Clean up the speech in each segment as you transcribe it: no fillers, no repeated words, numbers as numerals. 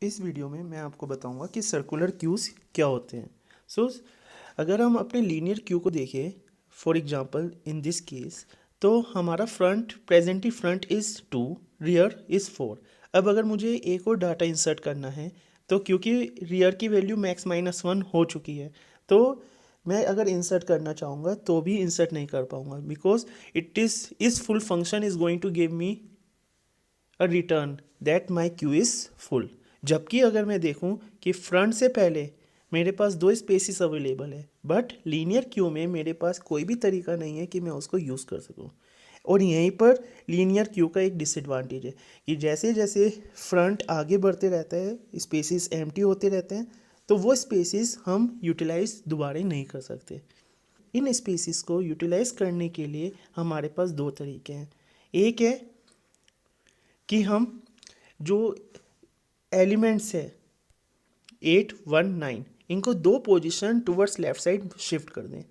इस वीडियो में मैं आपको बताऊंगा कि सर्कुलर क्यूज़ क्या होते हैं। अगर हम अपने लीनियर क्यू को देखें, for example in this case, तो हमारा front presently front is 2, rear is 4। अब अगर मुझे एक और डाटा इंसर्ट करना है, तो क्योंकि रियर की वैल्यू मैक्स -1 हो चुकी है, तो मैं अगर इंसर्ट करना चाहूँगा तो भी इंसर्ट नहीं कर पाऊँगा, बिकॉज इस full function is going to give me a return that my queue is full. जबकि अगर मैं देखूं कि फ्रंट से पहले मेरे पास दो स्पेसिस अवेलेबल है, बट लीनियर क्यू में मेरे पास कोई भी तरीका नहीं है कि मैं उसको यूज़ कर सकूं। और यहीं पर लीनियर क्यू का एक डिसएडवांटेज है कि जैसे जैसे फ्रंट आगे बढ़ते रहता है, स्पेसिस एम्प्टी होते रहते हैं, तो वो स्पेसिस हम यूटिलाइज दोबारा नहीं कर सकते। इन स्पेसिस को यूटिलाइज करने के लिए हमारे पास दो तरीके हैं। एक है कि हम जो एलिमेंट्स है 8, 1, 9, इनको दो position towards left side shift कर दें,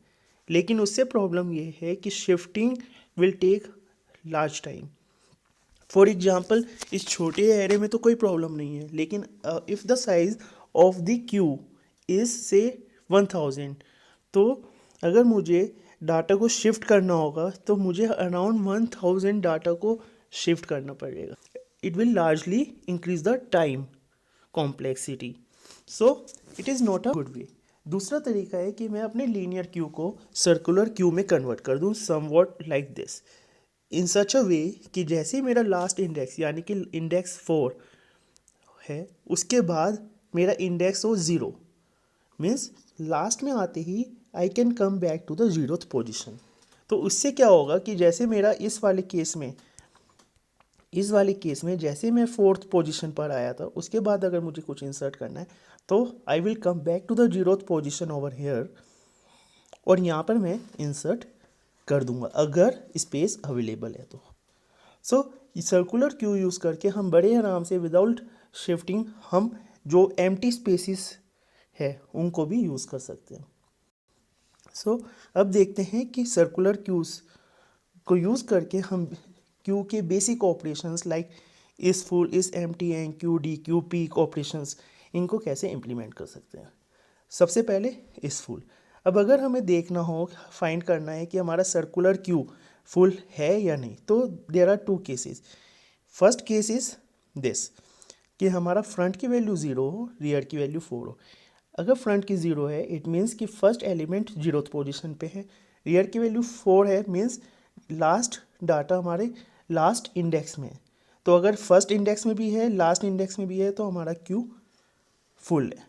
लेकिन उससे प्रॉब्लम ये है कि shifting will take large time. For example इस छोटे एरे में तो कोई प्रॉब्लम नहीं है, लेकिन if the size of the Q is से 1000, तो अगर मुझे डाटा को शिफ्ट करना होगा तो मुझे अराउंड 1000 डाटा को शिफ्ट करना पड़ेगा। It will largely increase the time complexity, so it is not a good way. दूसरा तरीका है कि मैं अपने लीनियर क्यू को सर्कुलर क्यू में कन्वर्ट कर दूँ, समवॉट लाइक दिस, इन सच अ वे कि जैसे ही मेरा लास्ट इंडेक्स यानी कि इंडेक्स 4 है, उसके बाद मेरा इंडेक्स हो 0, मीन्स लास्ट में आते ही I can come back to the 0th position. तो उससे क्या होगा कि जैसे मेरा इस वाले केस में जैसे मैं 4th पोजीशन पर आया था, उसके बाद अगर मुझे कुछ इंसर्ट करना है तो I will come back to the 0th position over here, और यहाँ पर मैं इंसर्ट कर दूंगा अगर स्पेस अवेलेबल है तो। सर्कुलर क्यू यूज़ करके हम बड़े आराम से विदाउट शिफ्टिंग हम जो एम्प्टी स्पेसिस है उनको भी यूज़ कर सकते हैं। अब देखते हैं कि सर्कुलर क्यूज़ को यूज़ करके हम क्यू के बेसिक ऑपरेशंस लाइक इस फुल, इस empty and Q D Q peak operations, इनको कैसे इम्प्लीमेंट कर सकते हैं। सबसे पहले इस फुल। अब अगर हमें देखना हो, फाइंड करना है कि हमारा सर्कुलर क्यू फुल है या नहीं, तो there are two cases. First case is this कि हमारा फ्रंट की वैल्यू 0 हो, रियर की वैल्यू 4 हो। अगर फ्रंट की 0 है, इट मीन्स कि फर्स्ट एलिमेंट 0th पोजीशन पे है। रियर की वैल्यू 4 है, मीन्स लास्ट डाटा हमारे लास्ट इंडेक्स में है। तो अगर फर्स्ट इंडेक्स में भी है, लास्ट इंडेक्स में भी है, तो हमारा क्यू फुल है।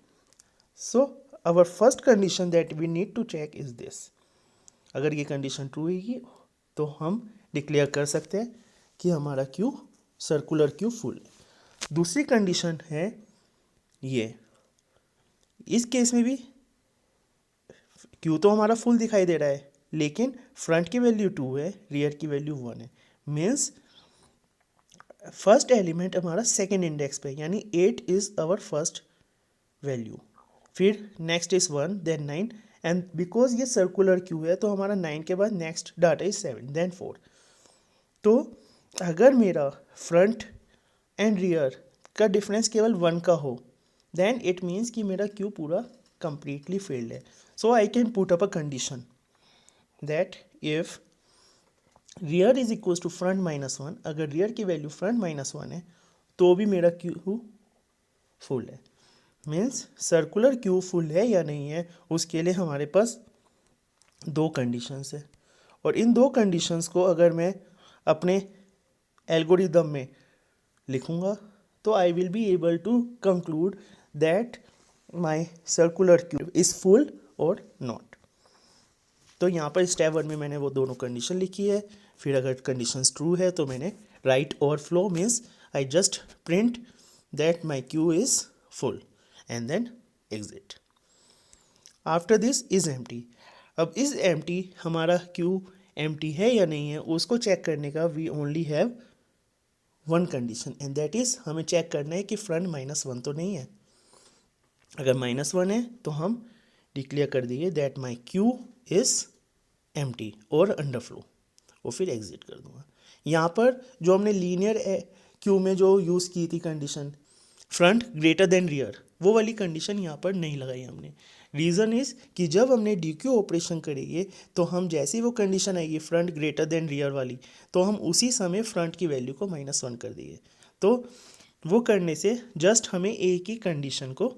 So our first condition that we need to check is this. अगर ये कंडीशन ट्रू है तो हम डिक्लेयर कर सकते हैं कि हमारा क्यू सर्कुलर क्यू फुल है। दूसरी कंडीशन है ये, इस केस में भी क्यू तो हमारा फुल दिखाई दे रहा है, लेकिन फ्रंट की वैल्यू 2 है, रियर की वैल्यू 1 है, मीन्स फर्स्ट एलिमेंट हमारा सेकेंड इंडेक्स पे, यानी 8 इज आवर फर्स्ट वैल्यू, फिर next is 1, then 9, and because ये सर्कुलर क्यू है तो हमारा 9 के बाद नेक्स्ट डाटा इज 7, देन 4। तो अगर मेरा फ्रंट एंड रियर का डिफरेंस केवल 1 का हो, देन इट मीन्स कि मेरा क्यू पूरा कंप्लीटली फेल्ड है। So I can put up a condition that if rear is equals to front -1, अगर रियर की वैल्यू फ्रंट -1 है तो भी मेरा क्यू फुल है। मीन्स सर्कुलर क्यू फुल है या नहीं है, उसके लिए हमारे पास दो कंडीशंस है, और इन दो कंडीशंस को अगर मैं अपने एल्गोरिदम में लिखूँगा तो I will be able to conclude that my circular queue is full और नॉट। तो यहाँ पर स्टेप 1 में मैंने वो दोनों कंडीशन लिखी है। फिर अगर कंडीशंस ट्रू है तो मैंने write overflow, means I just print that my queue is full and then exit. After this is empty. अब इज एम्प्टी, हमारा क्यू एम्प्टी है या नहीं है उसको चेक करने का we only have one condition, and that is हमें चेक करना है कि फ्रंट -1 तो नहीं है। अगर -1 है तो हम डिक्लेयर कर दिए that my Q is empty और अंडरफ्लो, और फिर एग्जिट कर दूंगा। यहाँ पर जो हमने लीनियर क्यू में जो यूज़ की थी condition, front greater than rear, वो वाली कंडीशन यहाँ पर नहीं लगाई हमने। रीज़न इज़ कि जब हमने डी क्यू ऑपरेशन करेंगे तो हम जैसे ही वो कंडीशन आएगी फ्रंट ग्रेटर देन रियर वाली, तो हम उसी समय फ्रंट की वैल्यू को -1 कर देंगे। तो वो करने से जस्ट हमें एक ही कंडीशन को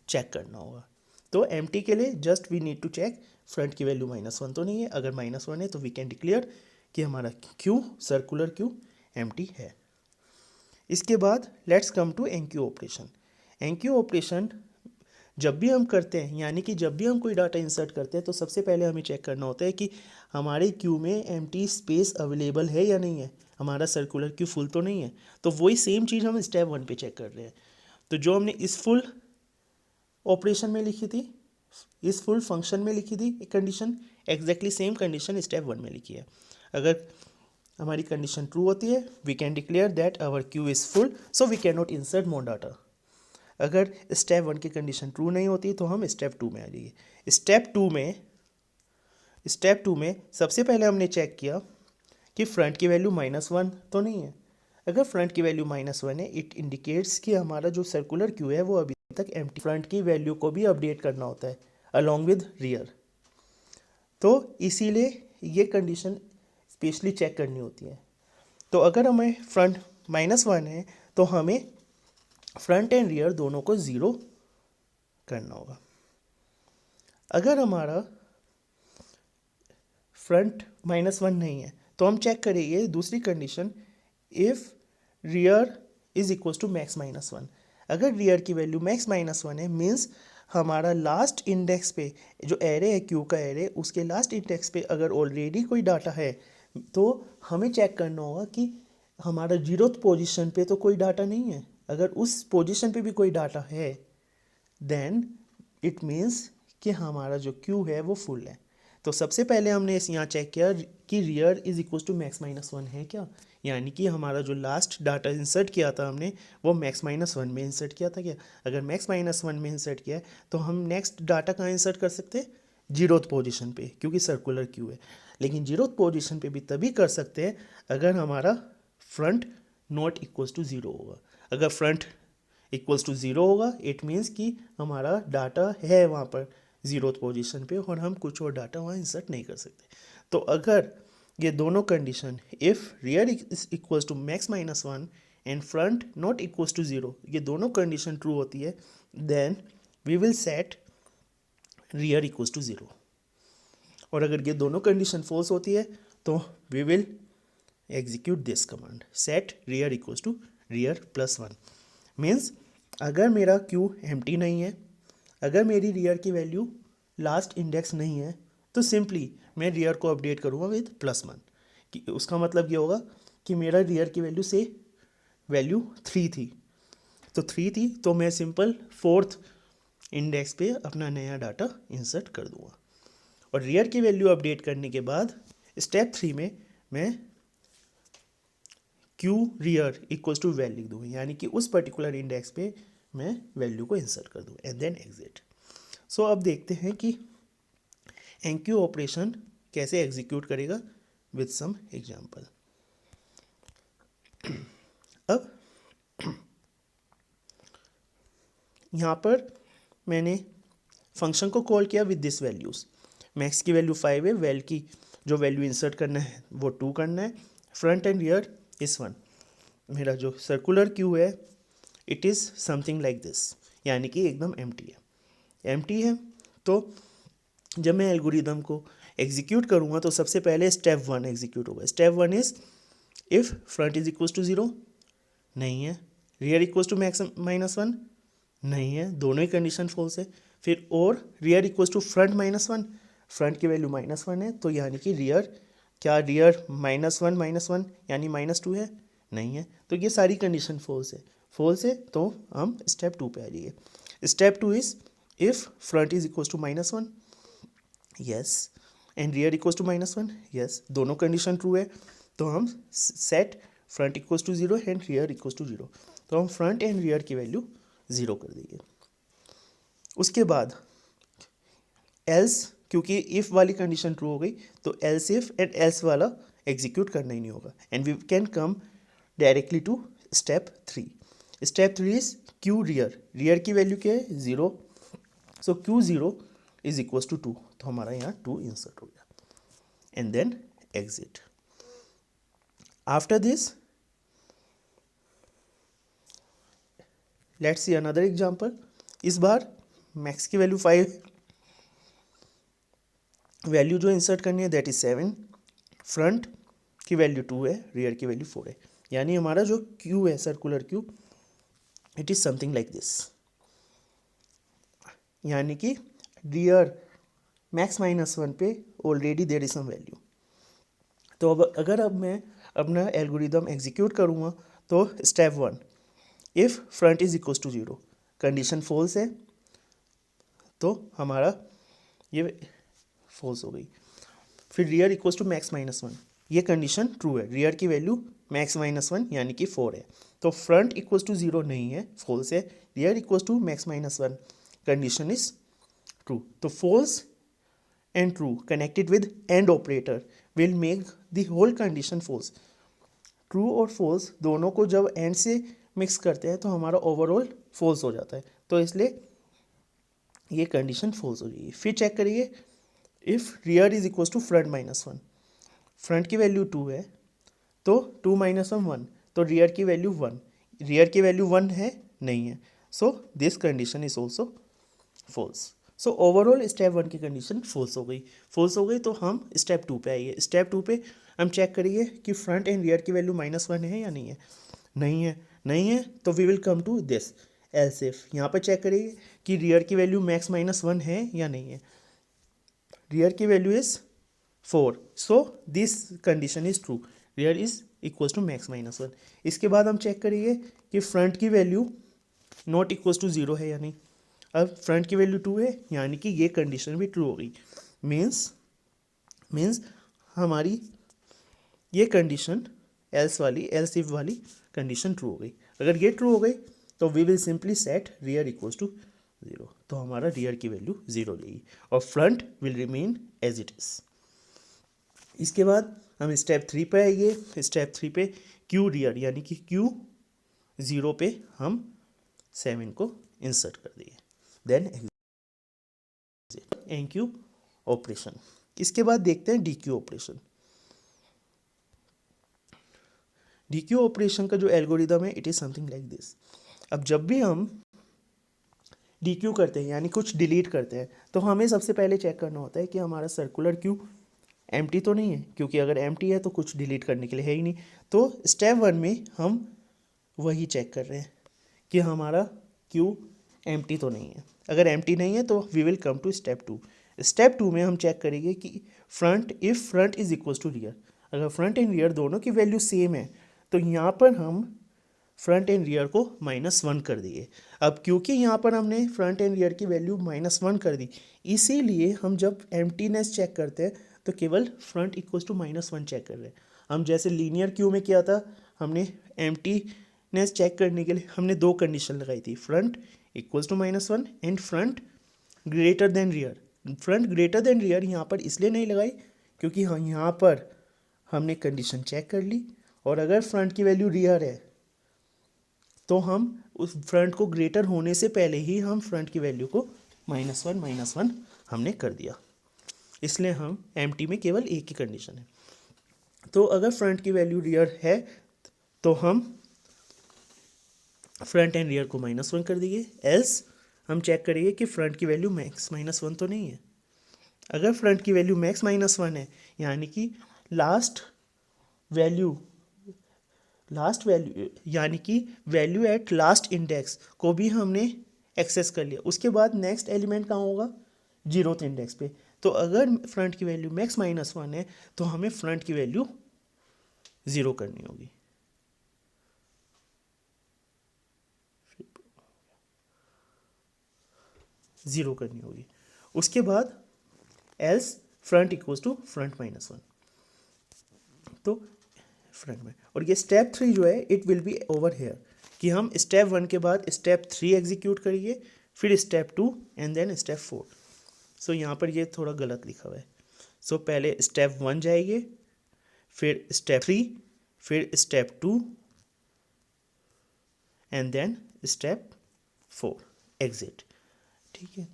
चेक करना होगा। तो एम्प्टी के लिए just we need to check front की वैल्यू -1 तो नहीं है। अगर -1 है तो वी कैन डिक्लेयर कि हमारा क्यू, सर्कुलर क्यू एम्प्टी है। इसके बाद let's come to enqueue operation. Enqueue operation जब भी हम करते हैं, यानी कि जब भी हम कोई डाटा इंसर्ट करते हैं, तो सबसे पहले हमें चेक करना होता है कि हमारे क्यू में एम्प्टी स्पेस अवेलेबल है या नहीं है, हमारा सर्कुलर क्यू फुल तो नहीं है। तो वही सेम चीज़ हम स्टेप 1 पे चेक कर रहे हैं। तो जो हमने इस फुल ऑपरेशन में लिखी थी, इस फुल फंक्शन में लिखी थी condition, exactly same condition step 1 में लिखी है। अगर हमारी कंडीशन ट्रू होती है, we can declare that our queue is full, so we can not insert more data. अगर स्टेप 1 की कंडीशन ट्रू नहीं होती तो हम स्टेप 2 में आ जाइए। स्टेप टू में सबसे पहले हमने चेक किया कि फ्रंट की वैल्यू -1 तो नहीं है। अगर फ्रंट की वैल्यू -1 है, इट इंडिकेट्स कि हमारा जो सर्कुलर क्यू है वो अभी तक एम्प्टी। फ्रंट की वैल्यू को भी अपडेट करना होता है अलॉन्ग विद रियर, तो इसीलिए ये कंडीशन स्पेशली चेक करनी होती है। तो अगर हमें फ्रंट -1 है तो हमें फ्रंट एंड रियर दोनों को 0 करना होगा। अगर हमारा फ्रंट -1 नहीं है तो हम चेक करेंगे दूसरी condition, if rear is equal to max -1। अगर रियर की वैल्यू मैक्स -1 है, मीन्स हमारा लास्ट इंडेक्स पे जो एरे है क्यू का एरे, उसके लास्ट इंडेक्स पे अगर ऑलरेडी कोई डाटा है तो हमें चेक करना होगा कि हमारा 0th पोजीशन पे तो कोई डाटा नहीं है। अगर उस पोजीशन पे भी कोई डाटा है देन इट मीन्स कि हमारा जो क्यू है वो फुल है। तो सबसे पहले हमने इस यहाँ चेक किया कि rear is equal to max -1 है क्या, यानी कि हमारा जो लास्ट डाटा इंसर्ट किया था हमने वो मैक्स -1 में इंसर्ट किया था क्या। अगर मैक्स -1 में इंसर्ट किया है तो हम नेक्स्ट डाटा कहाँ इंसर्ट कर सकते हैं, 0th पोजीशन पे, क्योंकि सर्कुलर क्यू है। लेकिन 0th पोजीशन पे भी तभी कर सकते हैं अगर हमारा फ्रंट नॉट इक्वल्स टू 0 होगा। अगर फ्रंट इक्वल्स टू 0 होगा इट मीन्स कि हमारा डाटा है वहाँ पर 0th पोजीशन पे और हम कुछ और डाटा वहाँ इंसर्ट नहीं कर सकते। तो अगर ये दोनों condition, if rear is equals to max -1 and front not equals to 0, ये दोनों कंडीशन ट्रू होती है, then we will set rear equals to 0। और अगर ये दोनों कंडीशन फॉल्स होती है तो we will execute this command, set rear equals to rear +1। Means अगर मेरा क्यू एम्प्टी नहीं है, अगर मेरी रियर की वैल्यू लास्ट इंडेक्स नहीं है, तो सिंपली मैं रियर को अपडेट करूँगा विद +1। कि उसका मतलब ये होगा कि मेरा रियर की वैल्यू से वैल्यू 3 थी, तो 3 थी तो मैं सिंपल 4th इंडेक्स पे अपना नया डाटा इंसर्ट कर दूँगा। और रियर की वैल्यू अपडेट करने के बाद स्टेप 3 में मैं queue rear equals to val लिख दूँ, यानी कि उस पर्टिकुलर इंडेक्स पे मैं वैल्यू को इंसर्ट कर दूँ एंड देन एग्जिट। सो अब देखते हैं कि एनक्यू ऑपरेशन कैसे एग्जीक्यूट करेगा विद सम एग्जांपल। अब यहाँ पर मैंने फंक्शन को कॉल किया विद दिस वैल्यूज़। मैक्स की वैल्यू 5 है, वेल की जो वैल्यू इंसर्ट करना है वो 2 करना है, फ्रंट एंड रियर इस 1। मेरा जो सर्कुलर क्यू है it is something like this, यानी कि एकदम एम्प्टी है। तो जब मैं एल्गोरिदम को एग्जीक्यूट करूँगा तो सबसे पहले स्टेप 1 एग्जीक्यूट होगा। Step 1 is if front is equals to 0, नहीं है, रियर इक्वल्स टू मैक्स -1, नहीं है, दोनों ही कंडीशन फॉल्स है। फिर और rear equals to front -1, front की वैल्यू -1 है, तो यानी कि रियर, क्या रियर -1 यानी -2 है, नहीं है, तो ये सारी कंडीशन फॉल्स है तो हम स्टेप 2 पे आ जाइए। Step 2 is if front is equals to -1, yes, and rear equals to -1, yes, दोनों कंडीशन ट्रू है, तो हम set front equals to 0 and rear equals to 0, तो हम फ्रंट एंड रियर की वैल्यू 0 कर देंगे। उसके बाद एल्स, क्योंकि इफ़ वाली कंडीशन ट्रू हो गई तो एल्स इफ एंड एल्स वाला एग्जीक्यूट करना ही नहीं होगा, and we can come directly to step 3। Step 3 is queue rear की वैल्यू क्या है 0, so queue 0 is equals to 2, तो हमारा यहाँ 2 इंसर्ट हो गया and then exit. After this let's see another example. इस बार मैक्स की वैल्यू 5, वैल्यू जो इंसर्ट करनी है दैट इज 7, फ्रंट की वैल्यू 2 है, रियर की वैल्यू 4 है, यानी हमारा जो क्यू है circular queue it is something like this, यानी कि रियर मैक्स माइनस 1 पे already there is some value. तो अब मैं अपना एल्गोरिदम एग्जीक्यूट करूँगा तो step 1, if front is equals to 0, condition false है तो हमारा ये फॉल्स हो गई। फिर rear equals to max minus 1, ये कंडीशन ट्रू है, रियर की वैल्यू मैक्स माइनस 1 यानी कि 4 है, तो फ्रंट इक्वल्स टू 0 नहीं है, फॉल्स है, rear equals to max minus 1, condition is true. तो false and true connected with and operator will make the whole condition false. True और फॉल्स दोनों को जब एंड से मिक्स करते हैं तो हमारा ओवरऑल फॉल्स हो जाता है, तो इसलिए ये कंडीशन फॉल्स हो जाएगी। फिर चेक करिए, if rear is equals to front minus 1, front की वैल्यू 2 है तो 2 माइनस 1 1, तो रियर की वैल्यू 1, रियर की वैल्यू 1 है नहीं है, so this condition is also false. So overall step 1 की कंडीशन फॉल्स हो गई तो हम स्टेप 2 पे आइए। स्टेप 2 पे हम चेक करिए कि फ्रंट एंड रियर की वैल्यू -1 है या नहीं है, नहीं है तो we will come to this else if. यहाँ पर चेक करिए कि रियर की वैल्यू मैक्स -1 है या नहीं है, रियर की value is 4, so this condition is true, rear is equals to max -1। इसके बाद हम चेक करिए कि फ्रंट की वैल्यू नॉट इक्वल्स टू 0 है या नहीं। अब फ्रंट की वैल्यू 2 है यानी कि ये कंडीशन भी ट्रू हो गई, मीन्स हमारी ये कंडीशन एल्स इफ वाली कंडीशन ट्रू हो गई। अगर ये ट्रू हो गई तो we will simply set rear equals to 0, तो हमारा रियर की वैल्यू 0 लेगी और front will remain as it is. इसके बाद हम स्टेप 3 पे आइए। स्टेप 3 पे क्यू रियर यानी कि क्यू 0 पे हम 7 को इंसर्ट कर दिए, देन एनक्यू ऑपरेशन। इसके बाद देखते हैं डीक्यू ऑपरेशन। डीक्यू ऑपरेशन का जो एल्गोरिदम है it is something like this. अब जब भी हम डीक्यू करते हैं यानी कुछ डिलीट करते हैं तो हमें सबसे पहले चेक करना होता है कि हमारा सर्कुलर क्यू एम्प्टी तो नहीं है, क्योंकि अगर एम्प्टी है तो कुछ डिलीट करने के लिए है ही नहीं। तो स्टेप 1 में हम वही चेक कर रहे हैं कि हमारा क्यू एम्प्टी तो नहीं है। अगर एम्प्टी नहीं है तो we will come to step 2। Step 2 में हम चेक करेंगे कि front is equals to rear, अगर फ्रंट एंड रियर दोनों की वैल्यू सेम है तो यहाँ पर हम फ्रंट एंड रियर को -1 कर दिए। अब क्योंकि यहाँ पर हमने फ्रंट एंड रियर की वैल्यू -1 कर दी, इसीलिए हम जब एम्प्टीनेस चेक करते हैं तो केवल फ्रंट इक्वल्स टू -1 चेक कर रहे हैं। हम जैसे लीनियर क्यू में किया था, हमने एम्प्टीनेस चेक करने के लिए हमने 2 कंडीशन लगाई थी, front equals to -1 and front greater than rear. Front greater than rear यहाँ पर इसलिए नहीं लगाई क्योंकि हाँ यहाँ पर हमने कंडीशन चेक कर ली, और अगर फ्रंट की वैल्यू रियर है तो हम उस फ्रंट को ग्रेटर होने से पहले ही हम फ्रंट की वैल्यू को -1 हमने कर दिया, इसलिए हम एम्प्टी में केवल एक ही कंडीशन है। तो अगर फ्रंट की वैल्यू रियर है तो हम फ्रंट एंड रियर को -1 कर दिए, एल्स हम चेक करेंगे कि फ्रंट की वैल्यू मैक्स -1 तो नहीं है। अगर फ्रंट की वैल्यू मैक्स -1 है यानी कि लास्ट वैल्यू यानी कि वैल्यू एट लास्ट इंडेक्स को भी हमने एक्सेस कर लिया, उसके बाद नेक्स्ट एलिमेंट कहाँ होगा, 0th इंडेक्स पे। तो अगर फ्रंट की वैल्यू मैक्स -1 है तो हमें फ्रंट की वैल्यू 0 करनी होगी। उसके बाद else front equals to front -1, तो फ्रंट में। और ये स्टेप 3 जो है it will B over here, कि हम स्टेप 1 के बाद स्टेप 3 एग्जीक्यूट करेंगे, फिर स्टेप 2 एंड देन स्टेप 4। सो यहाँ पर ये थोड़ा गलत लिखा हुआ है। सो पहले स्टेप 1 जाएंगे, फिर स्टेप 3, फिर step 2 and then step 4 exit. ठीक है,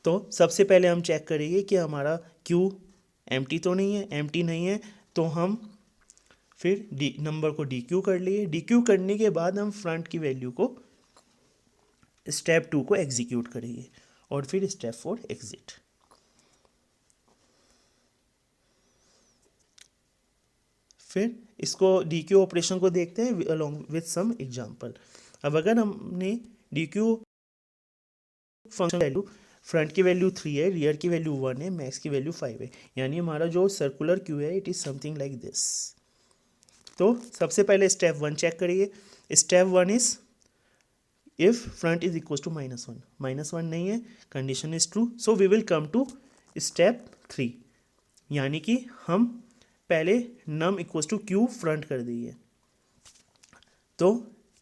तो सबसे पहले हम चेक करेंगे कि हमारा क्यू एम्प्टी तो नहीं है। एम्प्टी नहीं है तो हम फिर डी नंबर को डी क्यू कर लिए। डी क्यू करने के बाद हम फ्रंट की वैल्यू को स्टेप 2 को एग्जीक्यूट करेंगे और फिर स्टेप 4 एग्जिट। फिर इसको डी क्यू ऑपरेशन को देखते हैं अलॉन्ग विथ सम एग्जांपल। अब अगर हमने D Q function value front की वैल्यू 3 है, रियर की वैल्यू 1 है, मैक्स की वैल्यू 5 है, यानी हमारा जो सर्कुलर क्यू है it is something like this. तो सबसे पहले स्टेप 1 चेक करिए। Step 1 is if front is equal to -1, -1 नहीं है, condition is true, so we will come to step 3, यानी कि हम पहले num equal to queue front कर दिए। तो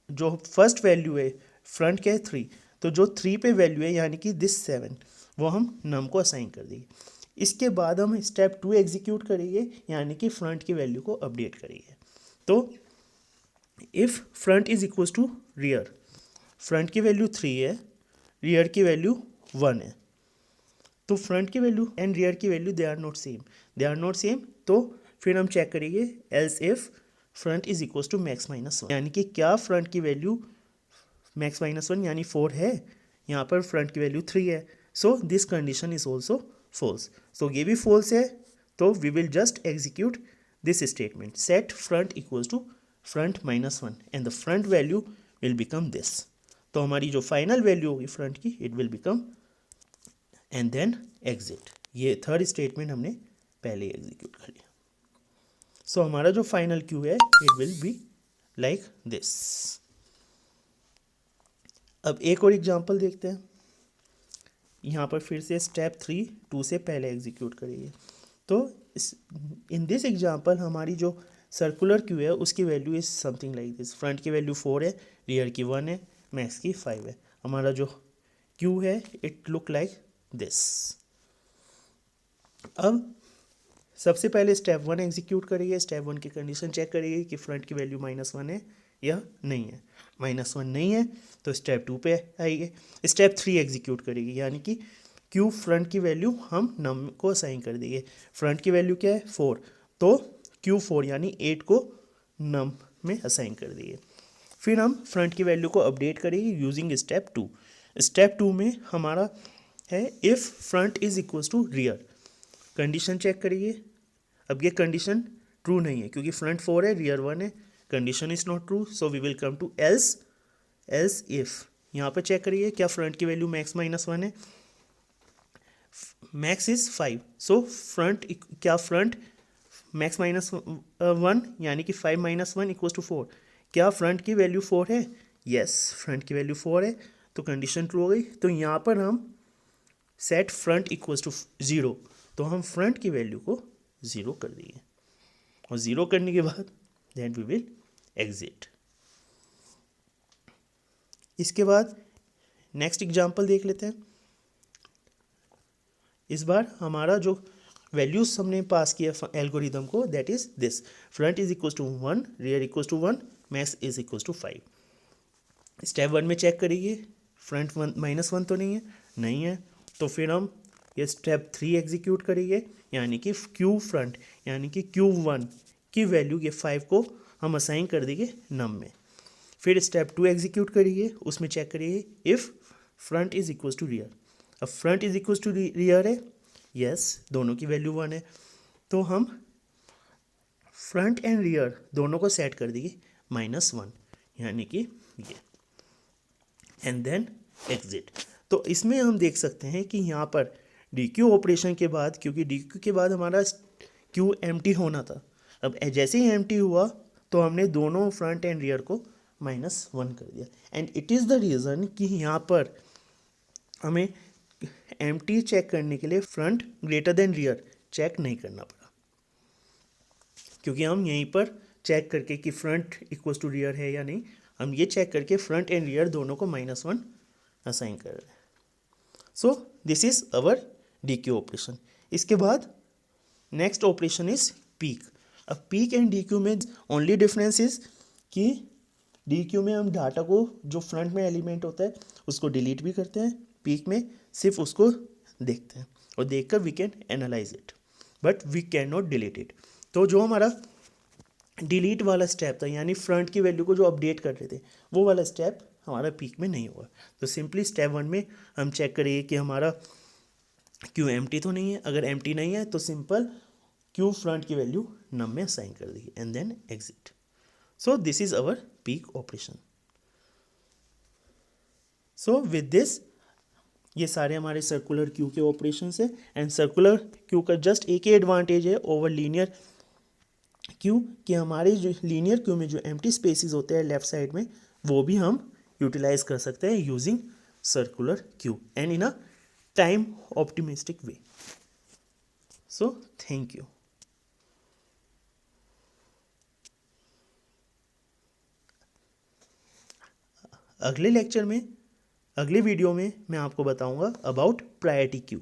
जो फर्स्ट वैल्यू है फ्रंट के 3, तो जो 3 पे वैल्यू है यानी कि दिस 7 वो हम नम को असाइन कर देंगे। इसके बाद हम स्टेप 2 एग्जीक्यूट करेंगे, यानी कि फ्रंट की वैल्यू को अपडेट करेंगे। तो if front is equal to rear, front की वैल्यू 3 है, रियर की वैल्यू 1 है, तो फ्रंट की वैल्यू एंड रियर की value they are not same, they are not same. तो फिर हम चेक करेंगे else if front is equal to max -1, यानी कि क्या फ्रंट की वैल्यू मैक्स -1 यानी 4 है, यहाँ पर फ्रंट की वैल्यू 3 है, so this condition is also false. So ये भी फॉल्स है, तो we will just execute this statement set front equals to front -1 and the front value will become this. तो हमारी जो फाइनल वैल्यू होगी फ्रंट की it will become and then exit. ये थर्ड स्टेटमेंट हमने पहले एग्जीक्यूट कर लिया। सो हमारा जो फाइनल क्यू है it will be like this. अब एक और एग्जांपल देखते हैं। यहाँ पर फिर से स्टेप 3 2 से पहले एग्जीक्यूट करेंगे। तो इन दिस एग्जांपल हमारी जो सर्कुलर क्यू है उसकी value is something like this. Front की वैल्यू 4 है, रियर की 1 है, मैक्स की 5 है। हमारा जो क्यू है इट लुक लाइक दिस। अब सबसे पहले स्टेप 1 एग्जीक्यूट करेंगे। स्टेप 1 की कंडीशन चेक करेंगे कि फ्रंट की वैल्यू -1 है या नहीं है। -1 नहीं है तो स्टेप 2 पे आएंगे। स्टेप 3 एग्जीक्यूट करेगी, यानी कि क्यू फ्रंट की वैल्यू हम नम को असाइन कर देंगे। फ्रंट की वैल्यू क्या है 4, तो क्यू 4 यानी 8 को नम में असाइन कर देंगे। फिर हम फ्रंट की वैल्यू को अपडेट करेंगे यूजिंग स्टेप 2। स्टेप 2 में हमारा है if front is equal to rear. Condition check करिए। अब ये कंडीशन ट्रू नहीं है क्योंकि फ्रंट 4 है, रियर 1 है, condition is not true, so we will come to else if. यहाँ पर चेक करिए क्या फ्रंट की वैल्यू मैक्स -1 है, मैक्स इज 5, सो फ्रंट क्या फ्रंट मैक्स -1 यानी कि 5 - 1 इक्वल्स टू 4, क्या फ्रंट की वैल्यू 4 है? यस, फ्रंट की वैल्यू 4 है, तो कंडीशन ट्रू हो गई। तो यहाँ पर हम सेट फ्रंट इक्वल्स टू 0, तो हम फ्रंट की वैल्यू को 0 कर दिए और 0 करने के बाद देन वी विल एग्जिट। इसके बाद नेक्स्ट एग्जांपल देख लेते हैं। इस बार हमारा जो वैल्यूज हमने पास किया एल्गोरिदम को that is this. Front is equal to 1, rear equal to 1, max is equal to 5। Step 1 में चेक करिए फ्रंट -1 तो नहीं है, नहीं है, तो फिर हम ये स्टेप 3 एग्जीक्यूट करेंगे, यानी कि क्यू फ्रंट यानी कि Q1 की वैल्यू ये 5 को हम असाइन कर देंगे नम में। फिर स्टेप 2 एग्जीक्यूट करिए, उसमें चेक करिए if front is equal to rear. अब front is equal to rear है, यस, दोनों की वैल्यू 1 है, तो हम फ्रंट एंड रियर दोनों को सेट कर देंगे -1, यानी कि ये, एंड देन एग्जिट। तो इसमें हम देख सकते हैं कि यहाँ पर डी क्यू ऑपरेशन के बाद, क्योंकि डी क्यू के बाद हमारा क्यू एम्प्टी होना था, अब जैसे ही एम्प्टी हुआ तो हमने दोनों फ्रंट एंड रियर को -1 कर दिया। And it is the reason कि यहाँ पर हमें एम्प्टी चेक करने के लिए front greater than rear check नहीं करना पड़ा, क्योंकि हम यहीं पर चेक करके कि फ्रंट इक्वल्स टू रियर है या नहीं, हम ये चेक करके फ्रंट एंड रियर दोनों को -1 असाइन कर रहे हैं। सो this is our D Q operation. इसके बाद नेक्स्ट ऑपरेशन इज पीक। अब पीक एंड डी क्यू में ओनली डिफरेंस इज कि डी क्यू में हम डाटा को जो फ्रंट में एलिमेंट होता है उसको डिलीट भी करते हैं, पीक में सिर्फ उसको देखते हैं और देखकर we can analyze it, but we can not delete it. तो जो हमारा डिलीट वाला स्टेप था, यानी फ्रंट की वैल्यू को जो अपडेट कर रहे थे, वो वाला स्टेप हमारा पीक में नहीं हुआ। तो सिंपली स्टेप 1 में हम चेक करिए कि हमारा क्यू एम्प्टी तो नहीं है, अगर एम्प्टी नहीं है तो सिंपल क्यू फ्रंट की वैल्यू नम में असाइन कर दी and then exit. So this is our peek operation. So with this ये सारे हमारे सर्कुलर क्यू के ऑपरेशन है। एंड सर्कुलर क्यू का जस्ट एक ही एडवांटेज है ओवर लीनियर क्यू कि हमारे जो लीनियर क्यू में जो एम्प्टी स्पेसेस होते हैं लेफ्ट साइड में, वो भी हम यूटिलाइज कर सकते हैं using circular queue and in a time optimistic way. So thank you. अगले लेक्चर में, अगले वीडियो में मैं आपको बताऊंगा अबाउट प्रायोरिटी क्यू।